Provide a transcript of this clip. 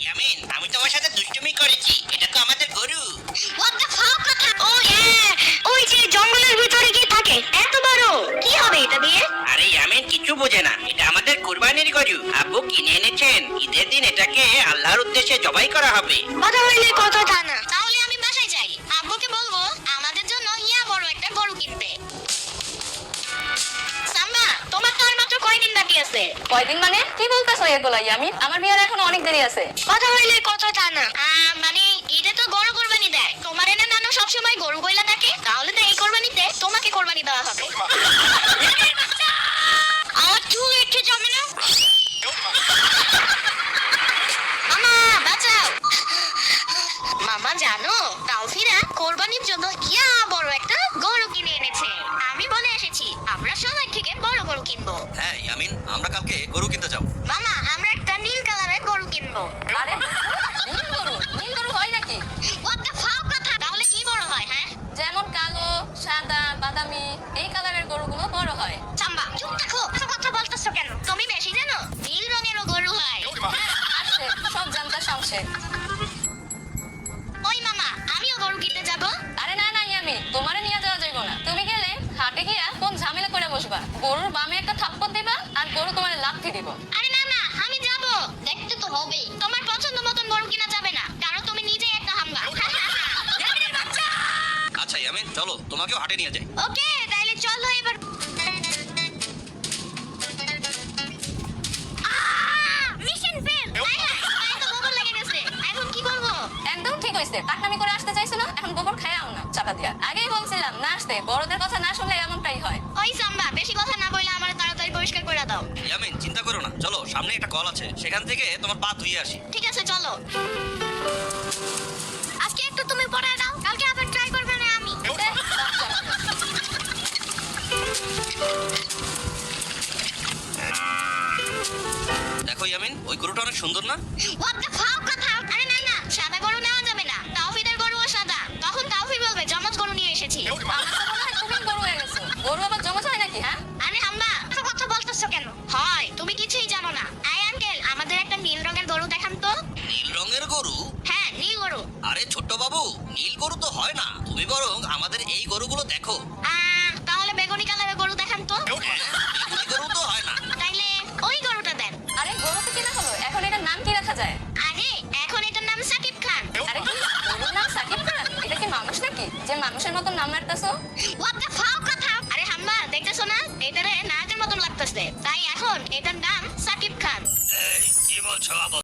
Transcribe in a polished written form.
ইয়ামিন, আমি তোমার সাথে দুষ্টুমি করেছি। এটা তো আমাদের গরু। What the fuck কথা? Oh yeah! ওই যে জঙ্গলের ভিতরে কি থাকে? এত বড়। কি হবে এটা দিয়ে? আরে ইয়ামিন কিছু বোঝে না। এটা আমাদের কুরবানির গরু। আব্বু কিনে এনেছেন। ঈদের দিন এটাকে আল্লাহর উদ্দেশ্যে জবাই করা হবে। কথা হইলে কথা তা না। তাহলে আমি বাসায় যাই। আব্বুকে বলবো আমাদের জন্য বড় একটা গরু কিনতে। সাম্বা, তোমার তো আর মাত্র কয়দিন বাকি আছে? কয়দিন মানে কি বলতেছো এগুলা ইয়ামিন? আমার বিয়ের এখনো অনেক দেরি আছে। কথা হইলে কথা তা না। মানে ঈদে তো গরু কোরবানি দেয়। তোমার এনে নানু সবসময় গরু কইলা থাকে। তাহলে তো এই কোরবানিতে তোমাকে কোরবানি দেওয়া হবে। আমার চুল একটু জমে না। মামা বাঁচাও। মামা জানো, তাওফিরা কোরবানির জন্য বড় একটা গরু কিনে এনেছে। আমি বলে এসেছি আমরা সবাই থেকে বড় গরু কিনবো। হ্যাঁ ইয়ামিন, আমরা কালকে গরু কিনতে যাব। মামা আমরা একটা নীল কালারের গরু কিনবো। আরে নীল গরু? নীল গরু হয় নাকি? What the fuck কথা? তাহলে কি বড় হয়? হ্যাঁ, যেমন কালো, সাদা, বাদামি এই কালারের গরুগুলো বড় হয়। চাম্বা চুপ থাকো। এত কথা বলতেছো কেন? তুমি বেশি জানো। নীল রঙেরও গরু হয়। আসছে সব জানতা সংশয়। ওই মামা, আমিও গরু কিনতে যাব। আরে না না ইয়ামিন, তোমারে নিয়ে যাওয়া যাইব না। তুমি গেলে হাটে গিয়া কোন ঝামেলা করে বসবা। গরুর বামে একটা থাপ্পড় দিবা আর গরু তোমার লাথি দিব। আরে না না, আমি যাব। দেখতে তো হবে। তোমার পছন্দ মতন গরু কিনা যাবে না, কারণ তুমি নিজেই একটা হামলা। আচ্ছা ইয়ামিন, চলো তোমাকেও হাটে নিয়ে যাই। ওকে, তাইলে চলো এবার। Mission fail. পায়ে তো গোবর লেগে গেছে। এখন কি করব? একদম ঠিক হইছে। টাকনামি করে আসতে চাইছিল, এখন গোবর খায়াও না চাপা দিয়া। আগেই বলছিলাম না আসতে। বড়দের কথা না শুনলে এমনটাই হয়। ওই সাম্বা, বেশি কথা না বলে আমার তাড়াতাড়ি পরিষ্কার করে দাও। ইয়ামিন চিন্তা করো না, চলো সামনে একটা কল আছে, সেখান থেকে তোমার পা ধুয়ে আসি। ঠিক আছে চলো। আজকে একটু তুমি পরে দাও, কালকে আবার ট্রাই করবে না আমি। দেখো ইয়ামিন, ওই গরুটা অনেক সুন্দর না? What the fuck কথা? আরে না না, সাদা গরু নেওয়া যাবে না। তাওফিদের গরুও সাদা। তখন তাওফি বলবে জমজ গরু নিয়ে এসেছি। আমার তো মনে হয় তুমি গরু হয়ে গেছো। গরু আবার জমজ হয় নাকি? হ্যাঁ, আরে আম্মা, এত কথা বলতেছো কেন? হয়, তুমি কিছুই জানো না। আই আঙ্কেল, আমাদের একটা নীল রঙের গরু দেখান তো। নীল রঙের গরু? হ্যাঁ, নীল গরু। আরে ছোট্ট বাবু, নীল গরু তো হয় না। তুমি বরং আমাদের এই গরুগুলো দেখো। তাহলে বেগুনি কালারের গরু দেখান তো। হ্যাঁ, বেগুনি গরু তো হয় না। তাইলে ওই গরুটা দেন। আরে গরু তো কিনা হলো, এখন এটার নাম কি রাখা যায়? আরে এখন এটার নাম সাকিব খান। আরে কি গরুর নাম সাকিব খান? এটা কি মানুষ নাকি যে মানুষের মতন নাম রাখতেছো? What the fuck কথা? আরে হাম্মা, দেখতেছো না এটারে নায়কের মতন লাগতেছে, তাই এখন এটার নাম সাকিব খান। এই, কি বলছো আবার?